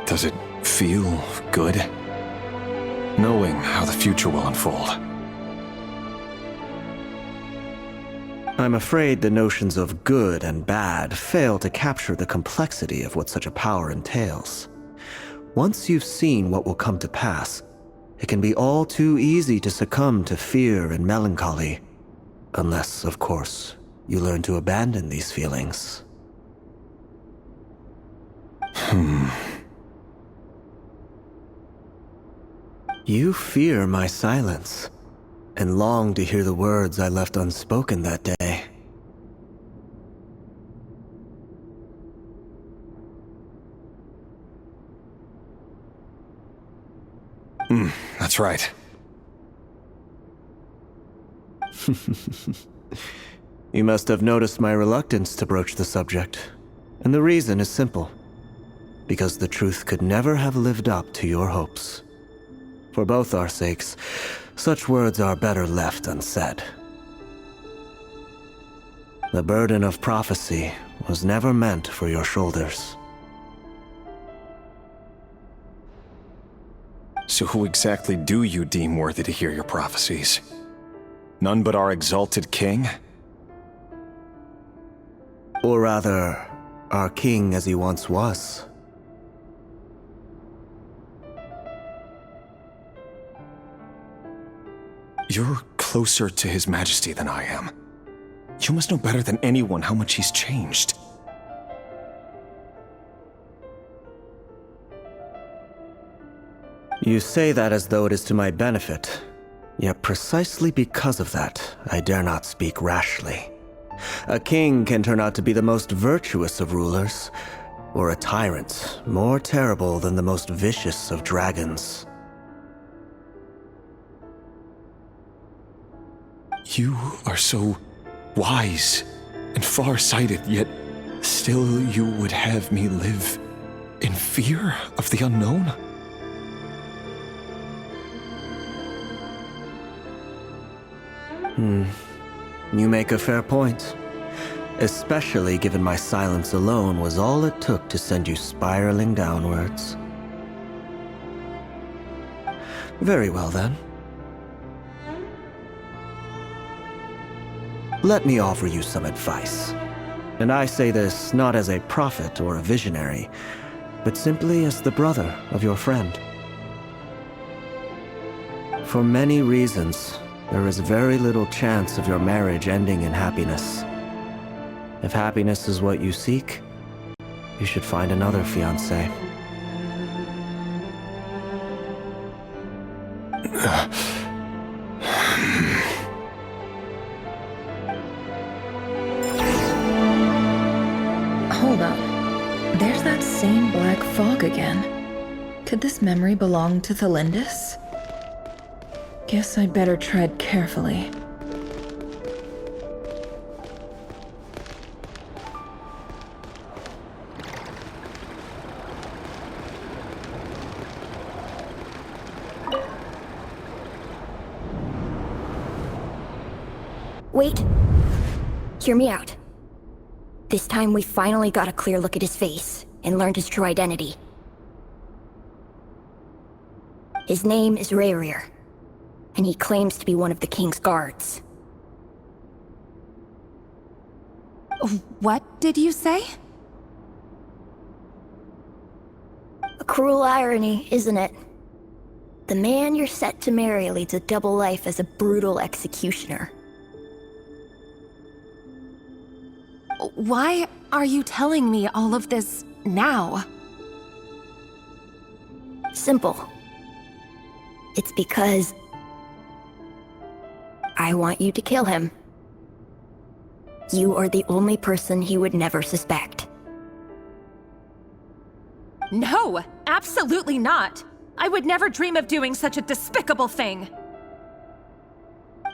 Does it feel good? Knowing how the future will unfold. I'm afraid the notions of good and bad fail to capture the complexity of what such a power entails. Once you've seen what will come to pass, it can be all too easy to succumb to fear and melancholy. Unless, of course, you learn to abandon these feelings. You fear my silence, and long to hear the words I left unspoken that day. That's right. You must have noticed my reluctance to broach the subject, and the reason is simple. Because the truth could never have lived up to your hopes. For both our sakes, such words are better left unsaid. The burden of prophecy was never meant for your shoulders. So who exactly do you deem worthy to hear your prophecies? None but our exalted king? Or rather, our king as he once was. You're closer to His Majesty than I am. You must know better than anyone how much he's changed. You say that as though it is to my benefit. Yet precisely because of that, I dare not speak rashly. A king can turn out to be the most virtuous of rulers, or a tyrant more terrible than the most vicious of dragons. You are so wise and far-sighted, yet still you would have me live in fear of the unknown? You make a fair point. Especially given my silence alone was all it took to send you spiraling downwards. Very well then. Let me offer you some advice. And I say this not as a prophet or a visionary, but simply as the brother of your friend. For many reasons, there is very little chance of your marriage ending in happiness. If happiness is what you seek, you should find another fiancé. Hold on. There's that same black fog again. Could this memory belong to Thelindis? Guess I'd better tread carefully. Wait. Hear me out. This time we finally got a clear look at his face and learned his true identity. His name is Rayrir, and he claims to be one of the king's guards. What did you say? A cruel irony, isn't it? The man you're set to marry leads a double life as a brutal executioner. Why are you telling me all of this now? Simple. It's because I want you to kill him. You are the only person he would never suspect. No, absolutely not. I would never dream of doing such a despicable thing.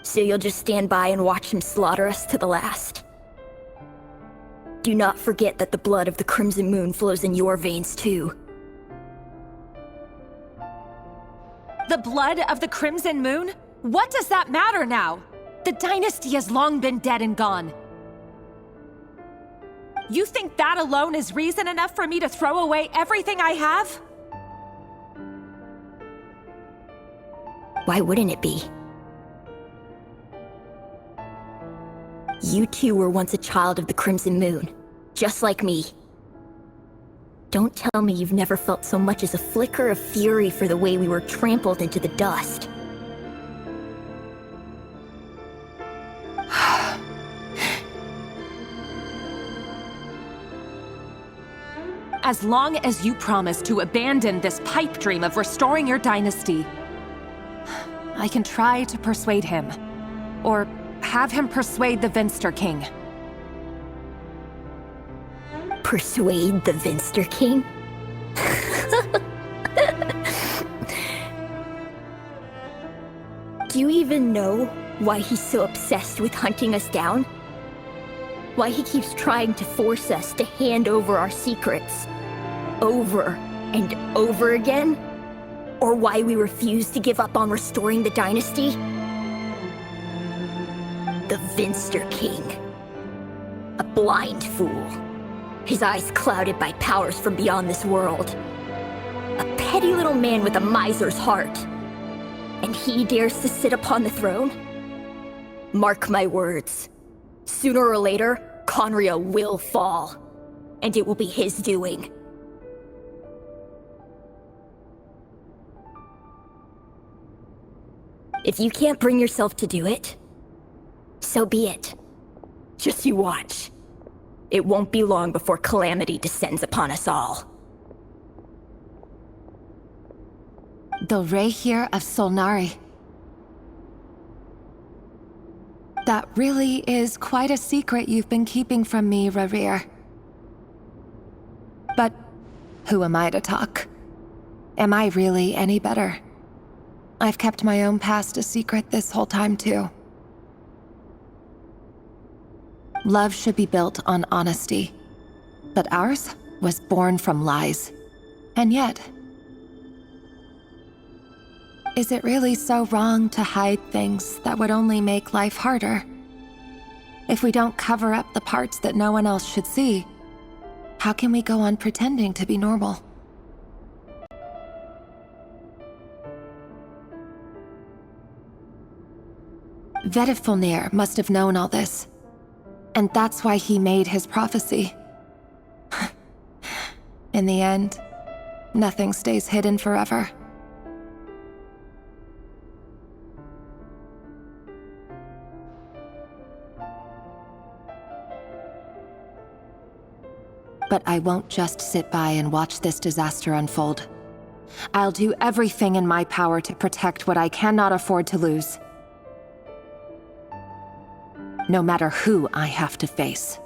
So you'll just stand by and watch him slaughter us to the last? Do not forget that the blood of the Crimson Moon flows in your veins too. The blood of the Crimson Moon? What does that matter now? The dynasty has long been dead and gone. You think that alone is reason enough for me to throw away everything I have? Why wouldn't it be? You two were once a child of the Crimson Moon, just like me. Don't tell me you've never felt so much as a flicker of fury for the way we were trampled into the dust. As long as you promise to abandon this pipe dream of restoring your dynasty, I can try to persuade him. Or have him persuade the Vinster King. Persuade the Vinster King? Do you even know why he's so obsessed with hunting us down? Why he keeps trying to force us to hand over our secrets over and over again? Or why we refuse to give up on restoring the dynasty? The Vinster King. A blind fool. His eyes clouded by powers from beyond this world. A petty little man with a miser's heart. And he dares to sit upon the throne? Mark my words. Sooner or later, Conria will fall. And it will be his doing. If you can't bring yourself to do it, so be it. Just you watch. It won't be long before calamity descends upon us all. The Rehir of Solnari. That really is quite a secret you've been keeping from me, Rarir. But who am I to talk? Am I really any better? I've kept my own past a secret this whole time, too. Love should be built on honesty. But ours was born from lies. And yet, is it really so wrong to hide things that would only make life harder? If we don't cover up the parts that no one else should see, how can we go on pretending to be normal? Vedifulnir must have known all this. And that's why he made his prophecy. In the end, nothing stays hidden forever. But I won't just sit by and watch this disaster unfold. I'll do everything in my power to protect what I cannot afford to lose. No matter who I have to face.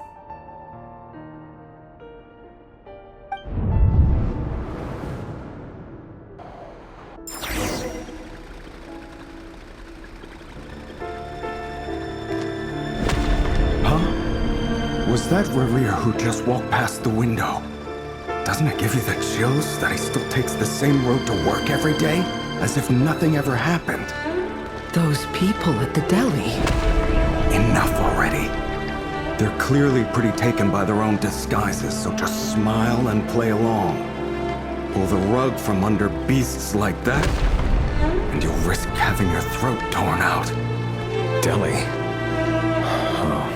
Was that Rarir who just walked past the window? Doesn't it give you the chills that he still takes the same road to work every day? As if nothing ever happened. Those people at the deli. Enough already. They're clearly pretty taken by their own disguises, so just smile and play along. Pull the rug from under beasts like that, and you'll risk having your throat torn out. Delhi. Oh.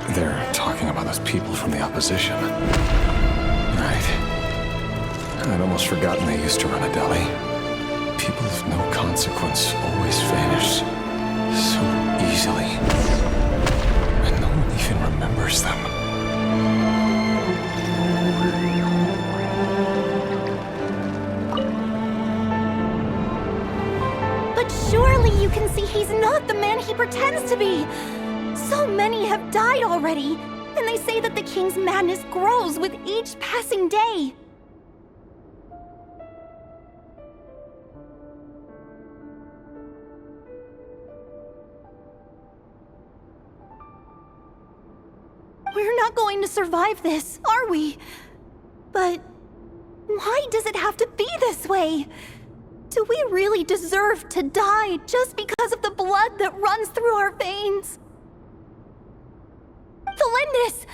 They're talking about those people from the opposition. Right. I'd almost forgotten they used to run a deli. People of no consequence always vanish so easily. And no one even remembers them. But surely you can see he's not the man he pretends to be! So many have died already, and they say that the king's madness grows with each passing day. We're not going to survive this, are we? But why does it have to be this way? Do we really deserve to die just because of the blood that runs through our veins? Felindis,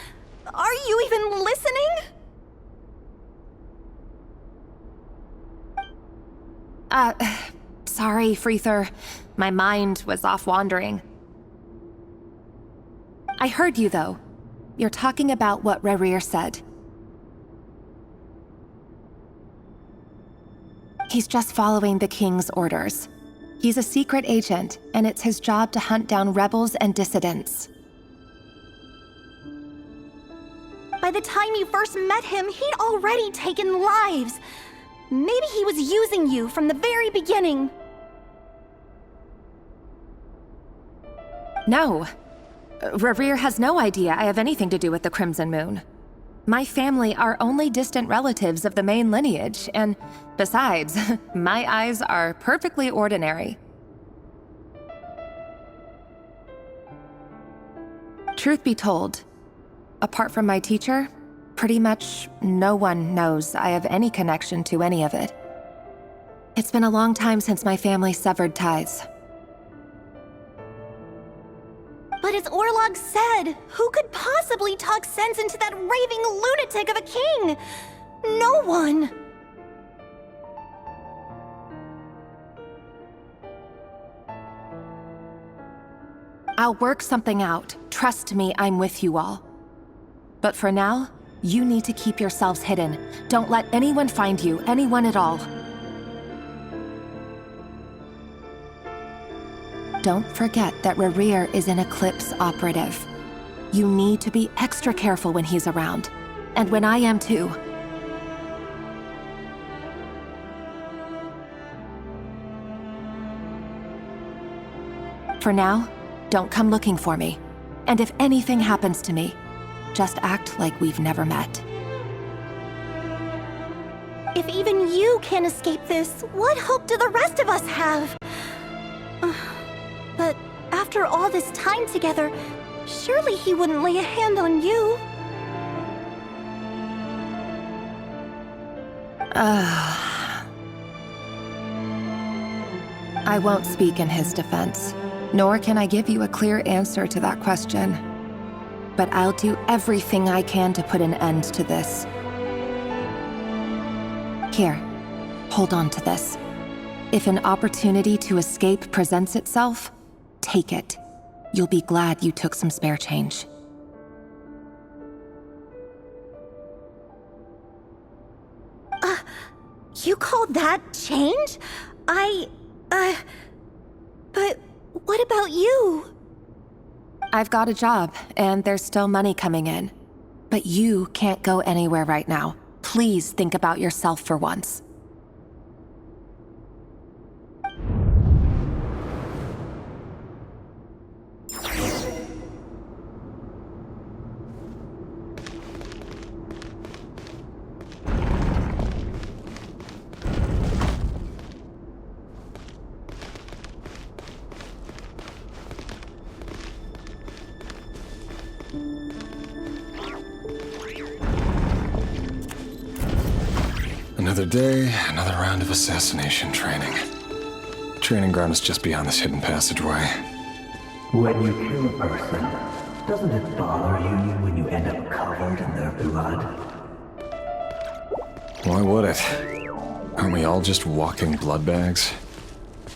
are you even listening? Sorry, Freether. My mind was off wandering. I heard you, though. You're talking about what Rerir said. He's just following the king's orders. He's a secret agent, and it's his job to hunt down rebels and dissidents. By the time you first met him, he'd already taken lives. Maybe he was using you from the very beginning. No. Rerir has no idea I have anything to do with the Crimson Moon. My family are only distant relatives of the main lineage, and besides, my eyes are perfectly ordinary. Truth be told, apart from my teacher, pretty much no one knows I have any connection to any of it. It's been a long time since my family severed ties. But as Orlog said, who could possibly talk sense into that raving lunatic of a king? No one. I'll work something out. Trust me, I'm with you all. But for now, you need to keep yourselves hidden. Don't let anyone find you, anyone at all. Don't forget that Rerir is an Eclipse operative. You need to be extra careful when he's around. And when I am too. For now, don't come looking for me. And if anything happens to me, just act like we've never met. If even you can't escape this, what hope do the rest of us have? But after all this time together, surely he wouldn't lay a hand on you. I won't speak in his defense, nor can I give you a clear answer to that question. But I'll do everything I can to put an end to this. Here, hold on to this. If an opportunity to escape presents itself, take it. You'll be glad you took some spare change. You call that change? But what about you? I've got a job, and there's still money coming in. But you can't go anywhere right now. Please think about yourself for once. Another day, another round of assassination training. Training ground is just beyond this hidden passageway. When you kill a person, doesn't it bother you when you end up covered in their blood? Why would it? Aren't we all just walking blood bags?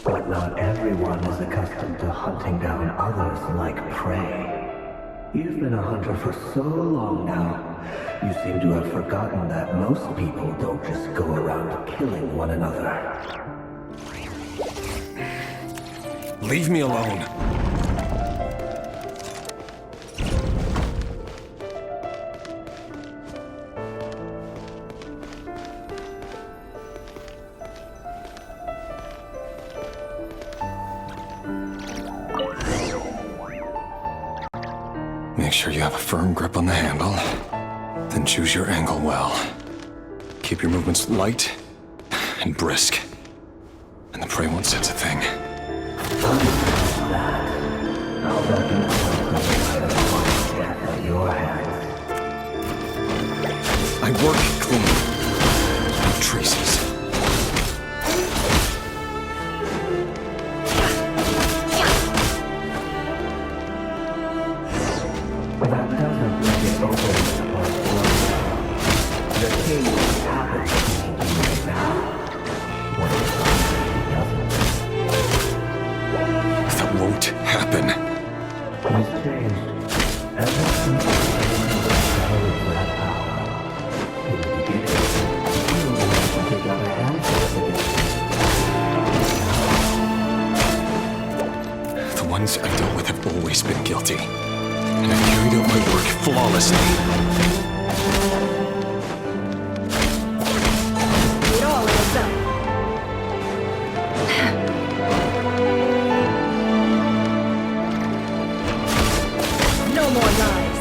But not everyone is accustomed to hunting down others like prey. You've been a hunter for so long now, you seem to have forgotten that most people don't just go around killing one another. Leave me alone. Make sure you have a firm grip on the handle, then choose your angle well. Keep your movements light and brisk, and the prey won't sense a thing. I'll bet you death at your hands. I work clean. No traces. That doesn't make it open upon the king happens to be right now. What if he doesn't? What happened? He's changed. Ever since the battle of that hour. In the beginning, he only wanted to take out a handful of it. The ones I've dealt with have always been guilty. And I've carried out my work flawlessly. It all adds up. No more lies.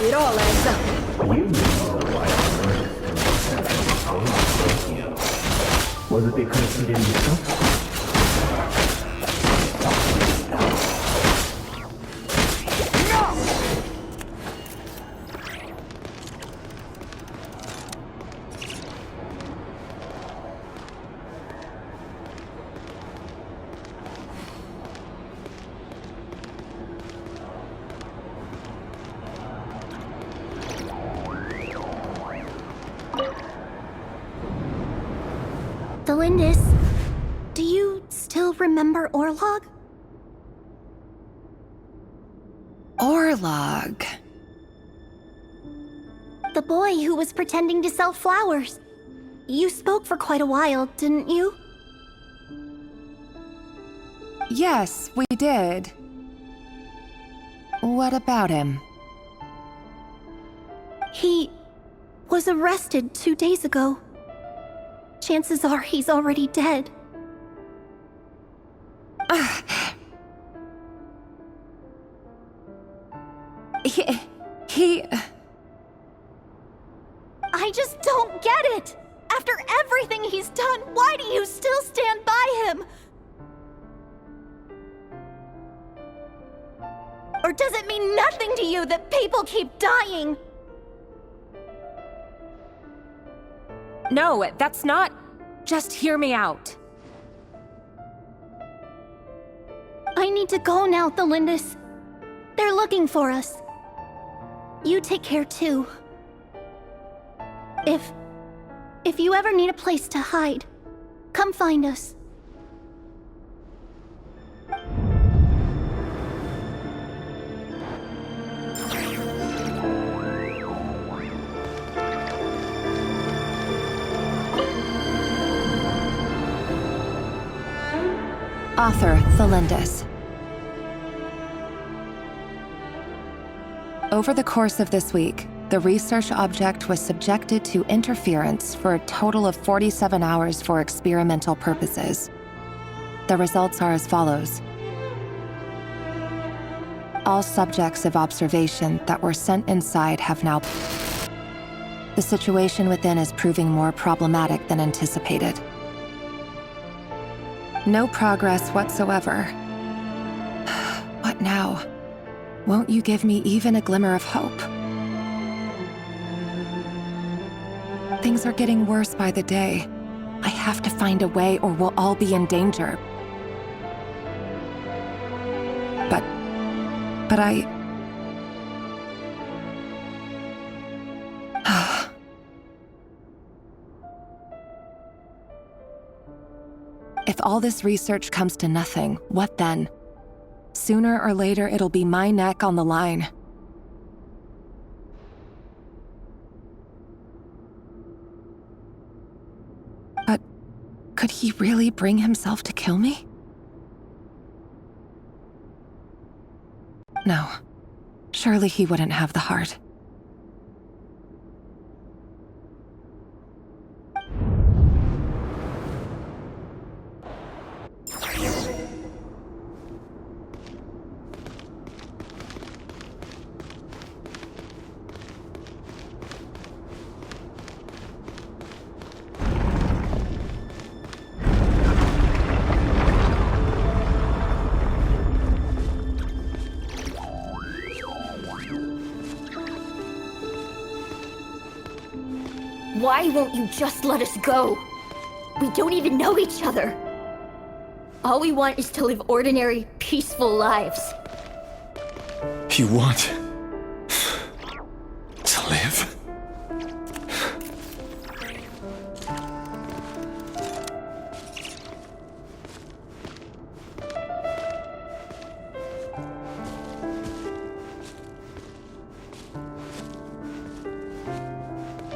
It all adds up. You know why on earth did oppose, don't you? Was it because he didn't trust you? Delindis, do you still remember Orlog? Orlog. The boy who was pretending to sell flowers. You spoke for quite a while, didn't you? Yes, we did. What about him? He was arrested 2 days ago. Chances are he's already dead. He... I just don't get it! After everything he's done, why do you still stand by him? Or does it mean nothing to you that people keep dying? No, that's not... Just hear me out. I need to go now, Thelindis. They're looking for us. You take care too. If you ever need a place to hide, come find us. Author Thelindis. Over the course of this week, the research object was subjected to interference for a total of 47 hours for experimental purposes. The results are as follows. All subjects of observation that were sent inside have now... The situation within is proving more problematic than anticipated. No progress whatsoever. What now? Won't you give me even a glimmer of hope? Things are getting worse by the day. I have to find a way or we'll all be in danger. But I... If all this research comes to nothing, what then? Sooner or later, it'll be my neck on the line. But could he really bring himself to kill me? No. Surely he wouldn't have the heart. Why won't you just let us go? We don't even know each other. All we want is to live ordinary, peaceful lives. You want to live?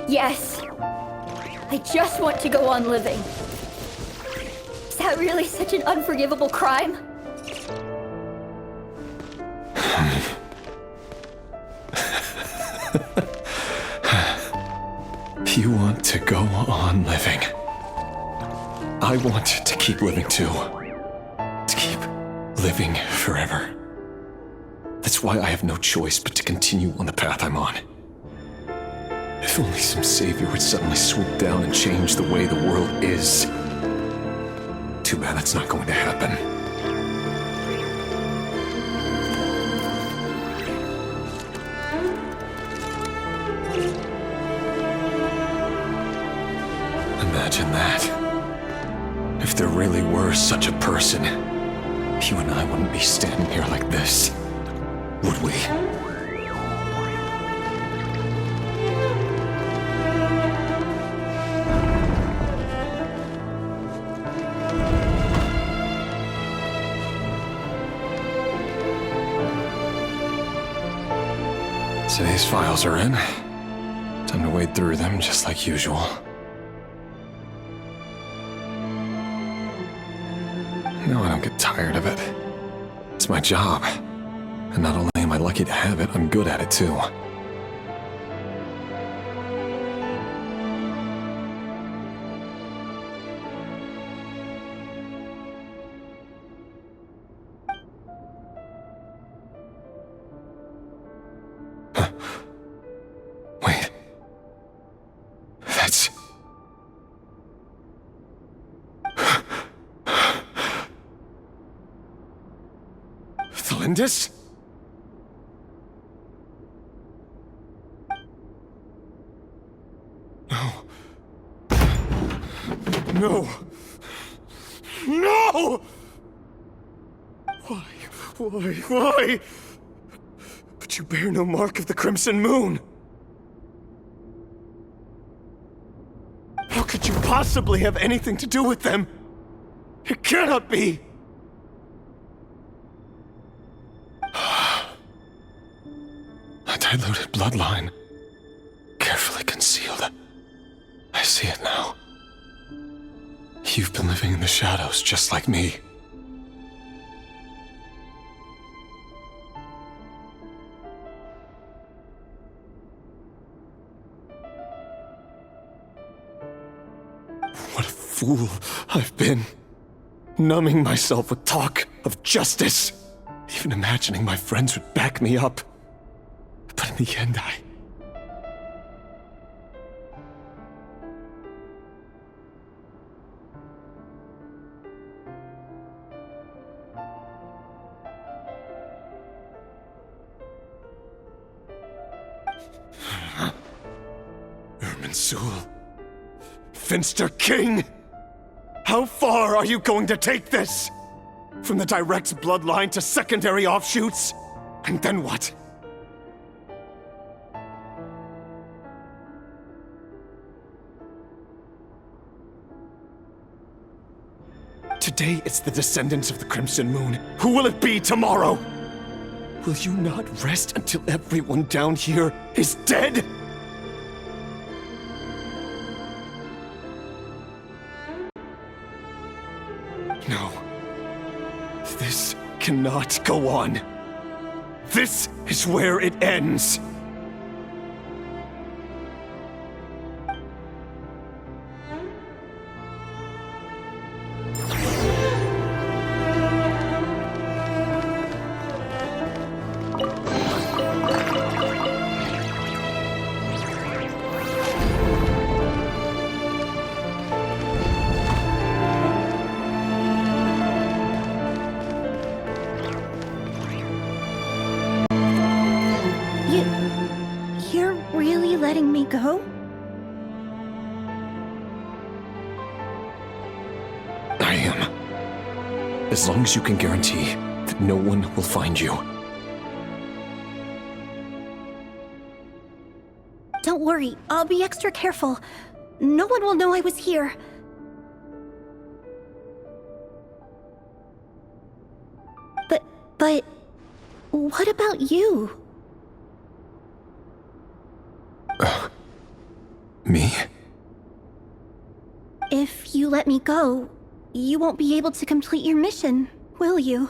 Yes. I just want to go on living. Is that really such an unforgivable crime? You want to go on living. I want to keep living too. To keep living forever. That's why I have no choice but to continue on the path I'm on. If only some savior would suddenly swoop down and change the way the world is. Too bad that's not going to happen. Imagine that. If there really were such a person, you and I wouldn't be standing here like this, would we? Today's files are in. Time to wade through them just like usual. No, I don't get tired of it. It's my job. And not only am I lucky to have it, I'm good at it too. Huh. Wait. That's... Thalindis? No. No! No! Why? But you bear no mark of the Crimson Moon! How could you possibly have anything to do with them? It cannot be! A diluted bloodline. Carefully concealed. I see it now. You've been living in the shadows just like me. What a fool I've been. Numbing myself with talk of justice. Even imagining my friends would back me up. But in the end, Irminsul. Finster King! How far are you going to take this? From the direct bloodline to secondary offshoots? And then what? Today it's the descendants of the Crimson Moon. Who will it be tomorrow? Will you not rest until everyone down here is dead? No. This cannot go on. This is where it ends. You're really letting me go? I am. As long as you can guarantee that no one will find you. Don't worry, I'll be extra careful. No one will know I was here. But what about you? Me? If you let me go, you won't be able to complete your mission, will you?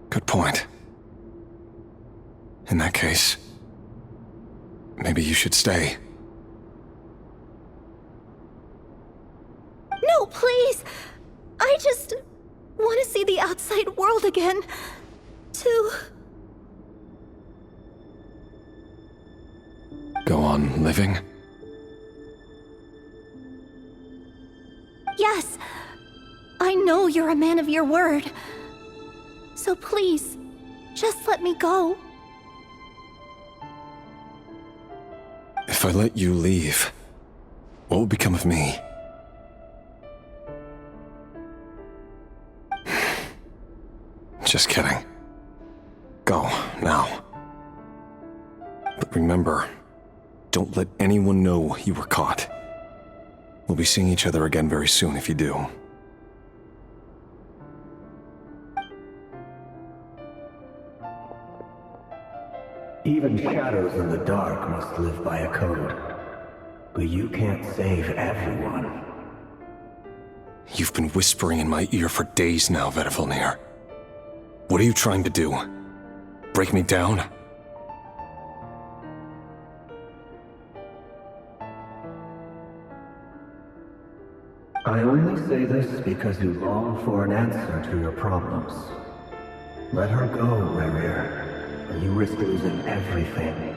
Good point. In that case, maybe you should stay. No, please! I just want to see the outside world again. To... Go on living? Yes. I know you're a man of your word. So please, just let me go. If I let you leave, what will become of me? Just kidding. Go, now. But remember, don't let anyone know you were caught. We'll be seeing each other again very soon if you do. Even shadows in the dark must live by a code. But you can't save everyone. You've been whispering in my ear for days now, Vedifilnir. What are you trying to do? Break me down? I only say this because you long for an answer to your problems. Let her go, Rerir, or you risk losing everything.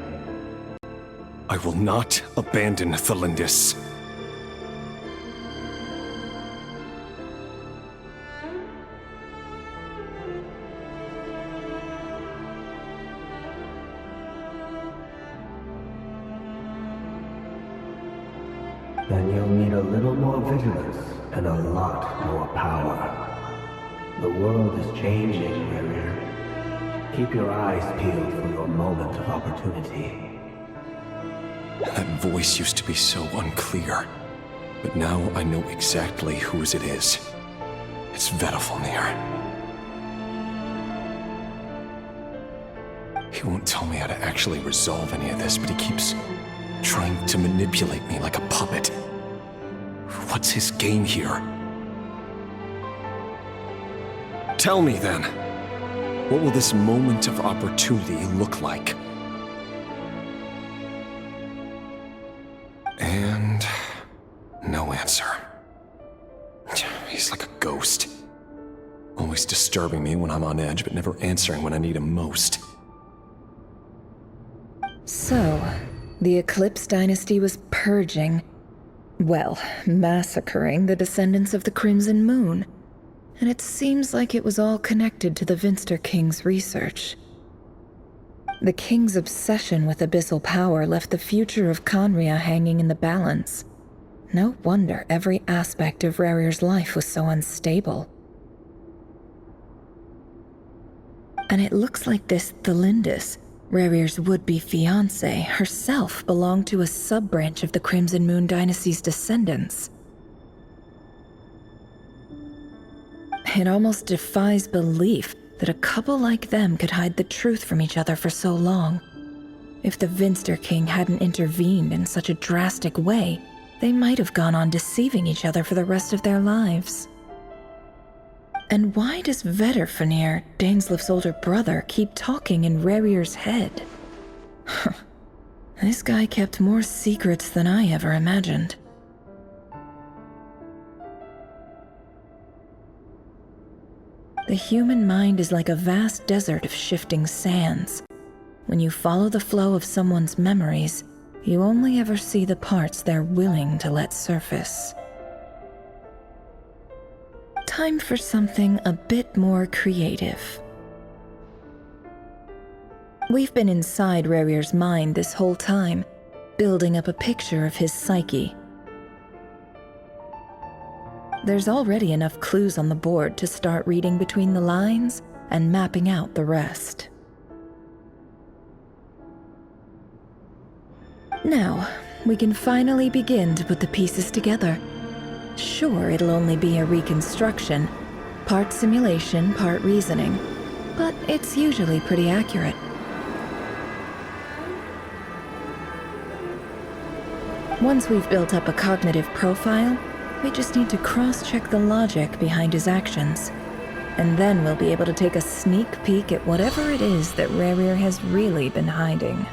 I will not abandon Thelindis. Then you'll need a little more vigilance and a lot more power. The world is changing, Rerir. Keep your eyes peeled for your moment of opportunity. That voice used to be so unclear, but now I know exactly whose it is. It's Vedifilnir. He won't tell me how to actually resolve any of this, but he keeps trying to manipulate me like a puppet. What's his game here? Tell me then, what will this moment of opportunity look like? And no answer. He's like a ghost. Always disturbing me when I'm on edge, but never answering when I need him most. So, the Eclipse dynasty was purging, well, massacring the descendants of the Crimson Moon. And it seems like it was all connected to the Vinster King's research. The King's obsession with abyssal power left the future of Conria hanging in the balance. No wonder every aspect of Rerir's life was so unstable. And it looks like this Thelindis, Rerir's would-be fiancée, herself belonged to a sub-branch of the Crimson Moon dynasty's descendants. It almost defies belief that a couple like them could hide the truth from each other for so long. If the Vinster King hadn't intervened in such a drastic way, they might have gone on deceiving each other for the rest of their lives. And why does Vedifilnir, Daneslif's older brother, keep talking in Rerir's head? This guy kept more secrets than I ever imagined. The human mind is like a vast desert of shifting sands. When you follow the flow of someone's memories, you only ever see the parts they're willing to let surface. Time for something a bit more creative. We've been inside Rerir's mind this whole time, building up a picture of his psyche. There's already enough clues on the board to start reading between the lines and mapping out the rest. Now, we can finally begin to put the pieces together. Sure, it'll only be a reconstruction, part simulation, part reasoning, but it's usually pretty accurate. Once we've built up a cognitive profile, we just need to cross-check the logic behind his actions. And then we'll be able to take a sneak peek at whatever it is that Rerir has really been hiding.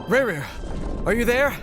Rerir, are you there?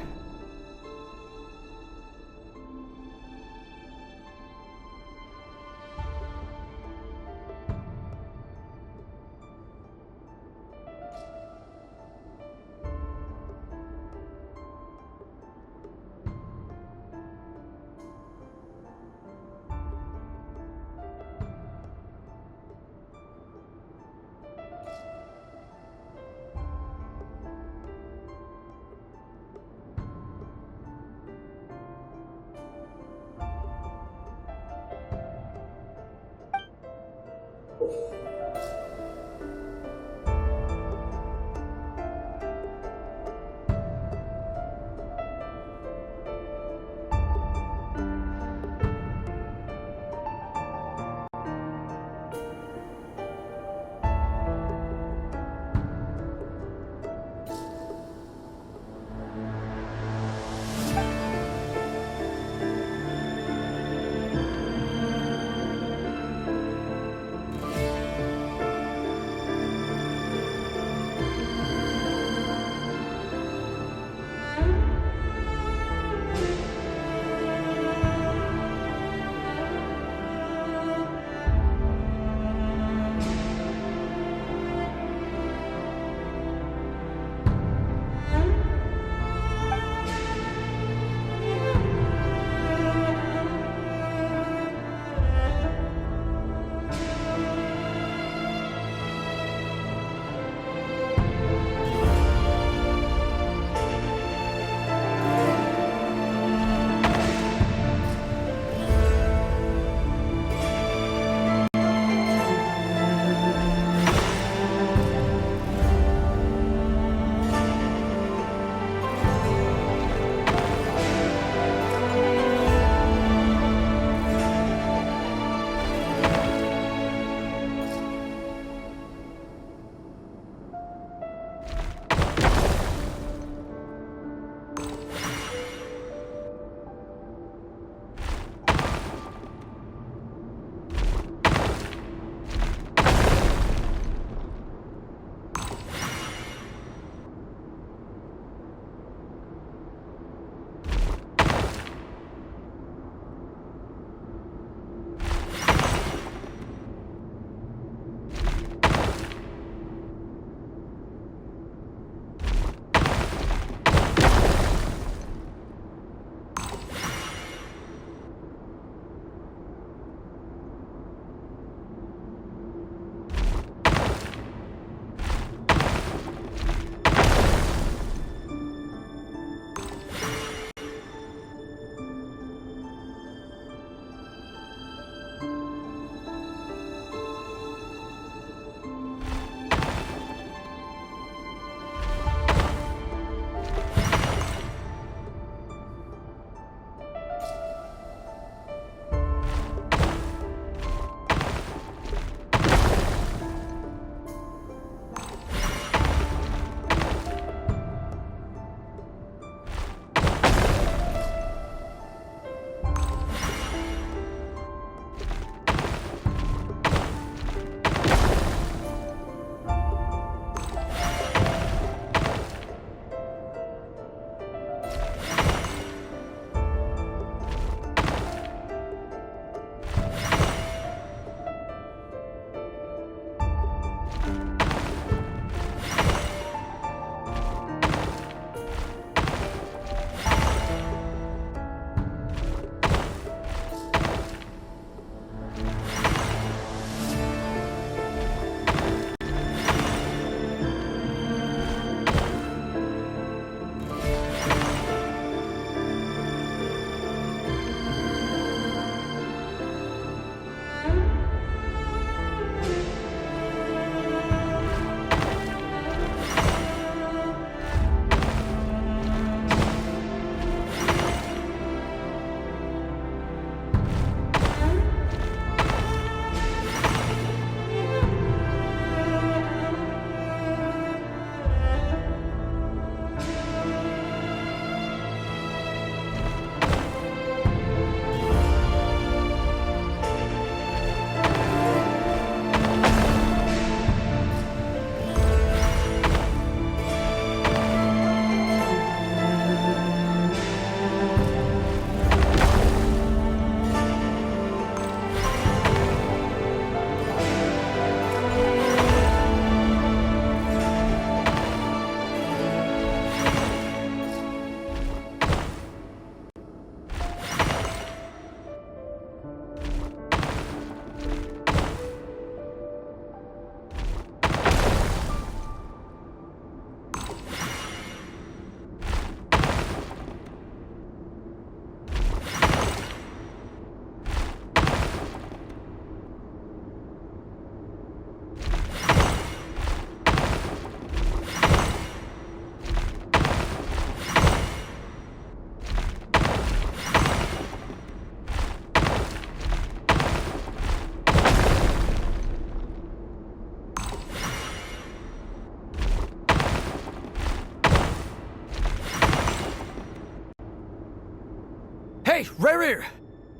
Hey, Rerir!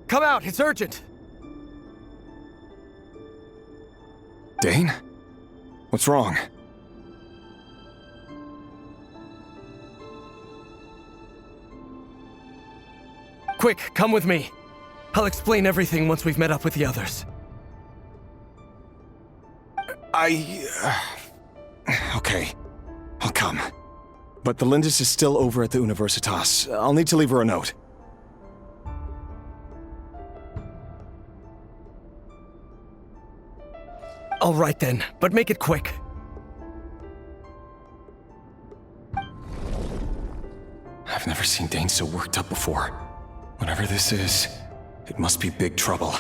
Come out, it's urgent! Dane? What's wrong? Quick, come with me. I'll explain everything once we've met up with the others. Okay. I'll come. But the Lindis is still over at the Universitas. I'll need to leave her a note. All right then, but make it quick. I've never seen Dane so worked up before. Whatever this is, it must be big trouble.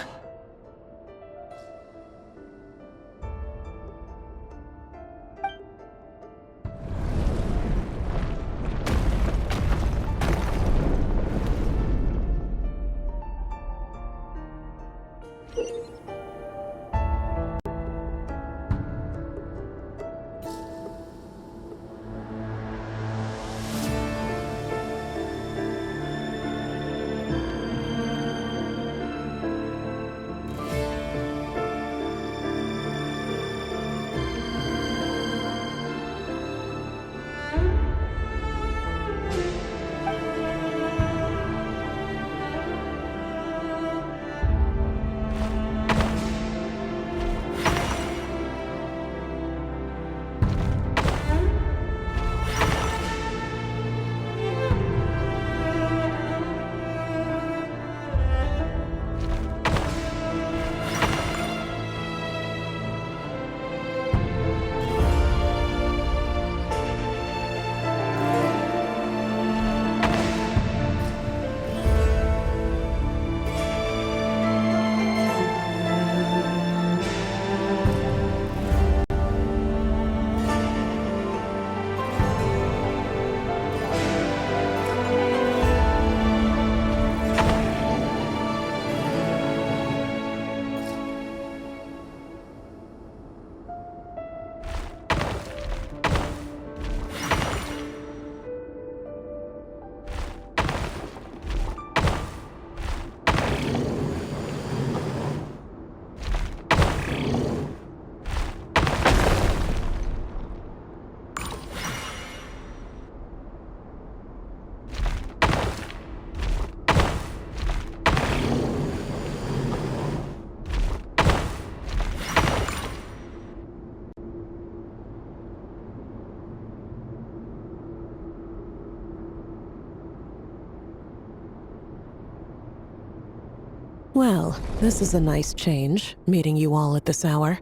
Well, this is a nice change, meeting you all at this hour.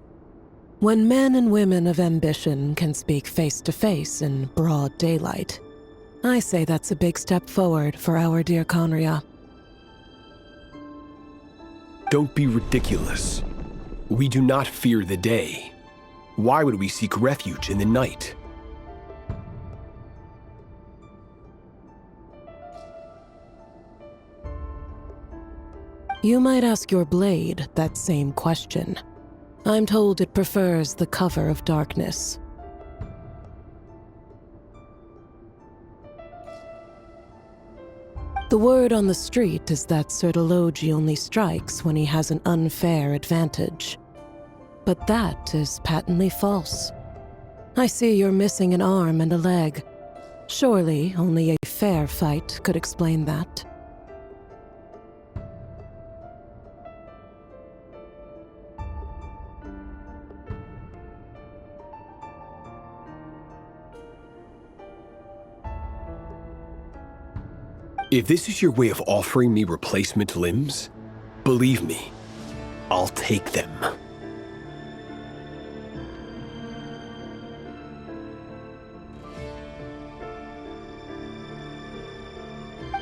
When men and women of ambition can speak face to face in broad daylight, I say that's a big step forward for our dear Conria. Don't be ridiculous. We do not fear the day. Why would we seek refuge in the night? You might ask your blade that same question. I'm told it prefers the cover of darkness. The word on the street is that Sir Delogi only strikes when he has an unfair advantage. But that is patently false. I see you're missing an arm and a leg. Surely only a fair fight could explain that. If this is your way of offering me replacement limbs, believe me, I'll take them.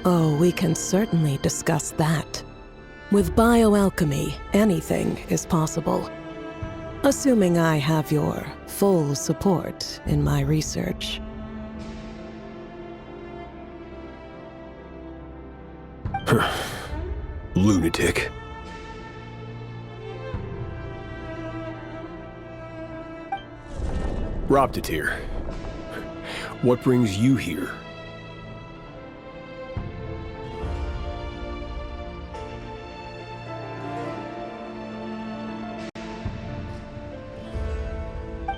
Oh, we can certainly discuss that. With bioalchemy, anything is possible. Assuming I have your full support in my research. Lunatic. Robtatir, what brings you here?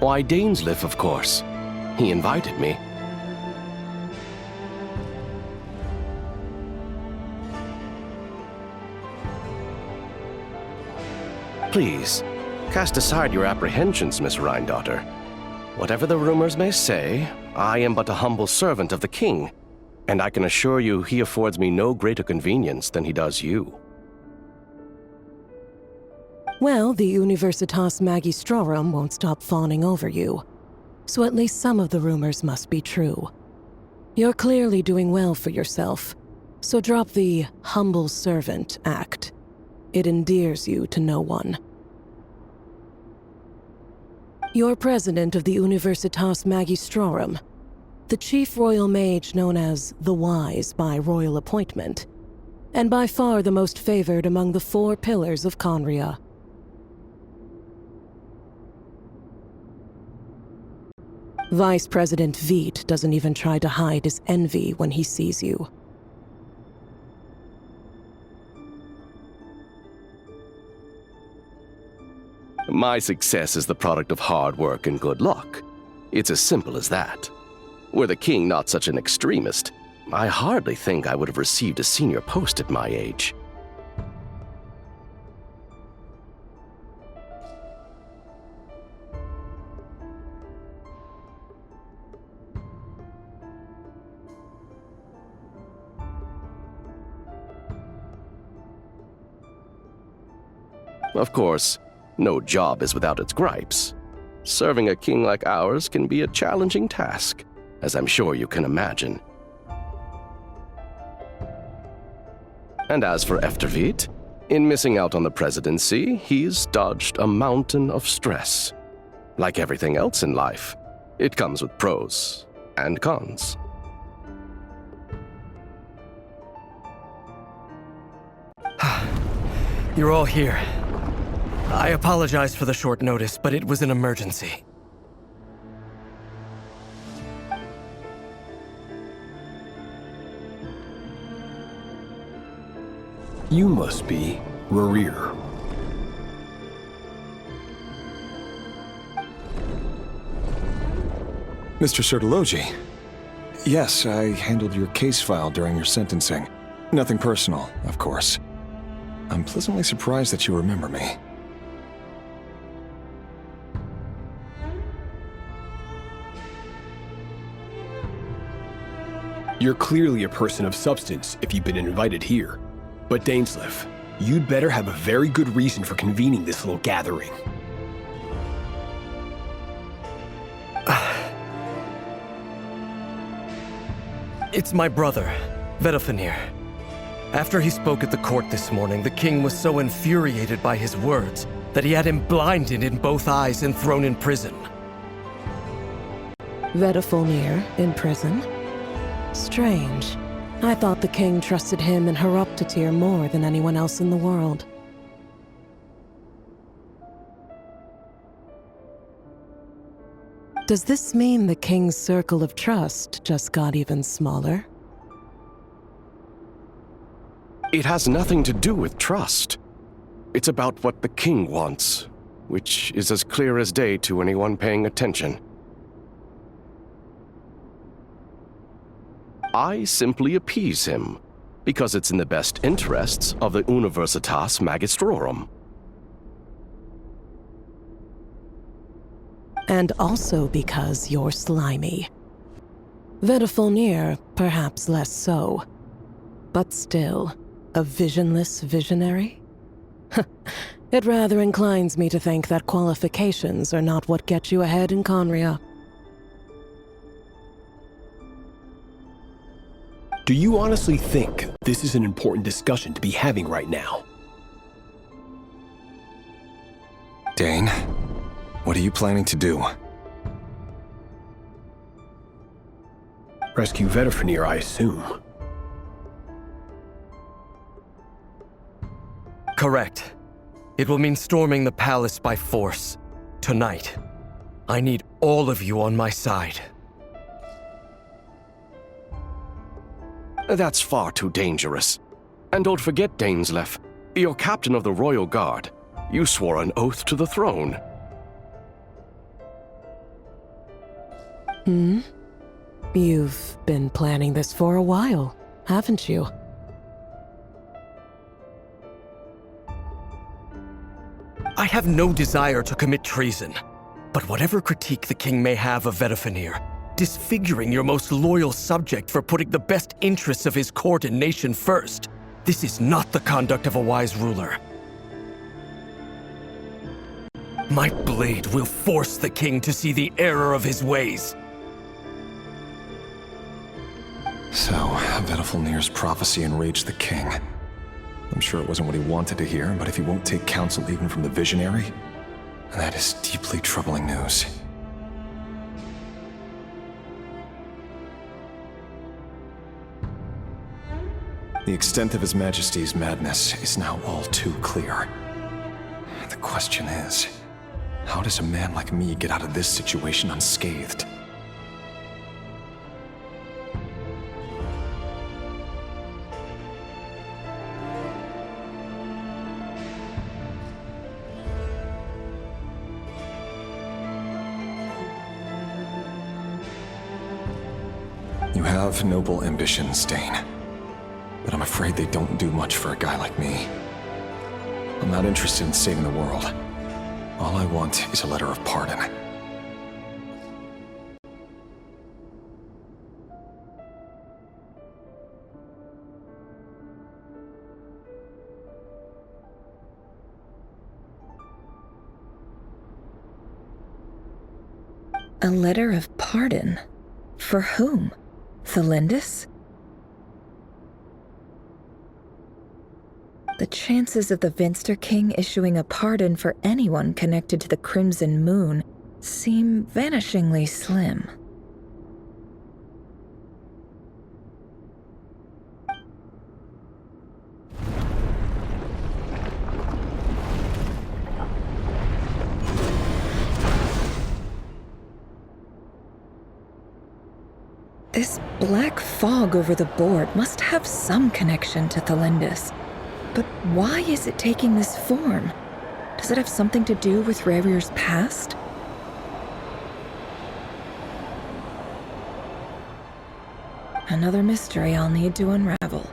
Why, Dainsleif, of course. He invited me. Please, cast aside your apprehensions, Miss Rhindaughter. Whatever the rumors may say, I am but a humble servant of the king, and I can assure you he affords me no greater convenience than he does you. Well, the Universitas Magistrorum won't stop fawning over you, so at least some of the rumors must be true. You're clearly doing well for yourself, so drop the humble servant act. It endears you to no one. You're president of the Universitas Magistrorum, the chief royal mage known as the Wise by royal appointment, and by far the most favored among the 4 pillars of Conria. Vice President Veit doesn't even try to hide his envy when he sees you. My success is the product of hard work and good luck. It's as simple as that. Were the king not such an extremist, I hardly think I would have received a senior post at my age. Of course, no job is without its gripes. Serving a king like ours can be a challenging task, as I'm sure you can imagine. And as for Efterveit, in missing out on the presidency, he's dodged a mountain of stress. Like everything else in life, it comes with pros and cons. You're all here. I apologize for the short notice, but it was an emergency. You must be Rerir. Mr. Sertologi. Yes, I handled your case file during your sentencing. Nothing personal, of course. I'm pleasantly surprised that you remember me. You're clearly a person of substance if you've been invited here. But Dainsleif, you'd better have a very good reason for convening this little gathering. It's my brother, Vedofenir. After he spoke at the court this morning, the king was so infuriated by his words that he had him blinded in both eyes and thrown in prison. Vedofenir in prison? Strange. I thought the king trusted him and Heroptatir more than anyone else in the world. Does this mean the king's circle of trust just got even smaller? It has nothing to do with trust. It's about what the king wants, which is as clear as day to anyone paying attention. I simply appease him, because it's in the best interests of the Universitas Magistrorum. And also because you're slimy. Vedofenir, perhaps less so. But still, a visionless visionary? It rather inclines me to think that qualifications are not what get you ahead in Conria. Do you honestly think this is an important discussion to be having right now? Dane, what are you planning to do? Rescue Vedofenir, I assume. Correct. It will mean storming the palace by force. Tonight. I need all of you on my side. That's far too dangerous. And don't forget, Dainsleif, you're captain of the Royal Guard. You swore an oath to the throne. You've been planning this for a while, haven't you? I have no desire to commit treason. But whatever critique the king may have of Vedifenir, disfiguring your most loyal subject for putting the best interests of his court and nation first, this is not the conduct of a wise ruler. My blade will force the king to see the error of his ways. So, Vedifenir's prophecy enraged the king. I'm sure it wasn't what he wanted to hear, but if he won't take counsel even from the visionary, that is deeply troubling news. The extent of His Majesty's madness is now all too clear. The question is, how does a man like me get out of this situation unscathed? You have noble ambitions, Dane. But I'm afraid they don't do much for a guy like me. I'm not interested in saving the world. All I want is a letter of pardon. A letter of pardon? For whom? Thelindis? The chances of the Venster King issuing a pardon for anyone connected to the Crimson Moon seem vanishingly slim. This black fog over the board must have some connection to Thelindis. But why is it taking this form? Does it have something to do with Rarir's past? Another mystery I'll need to unravel.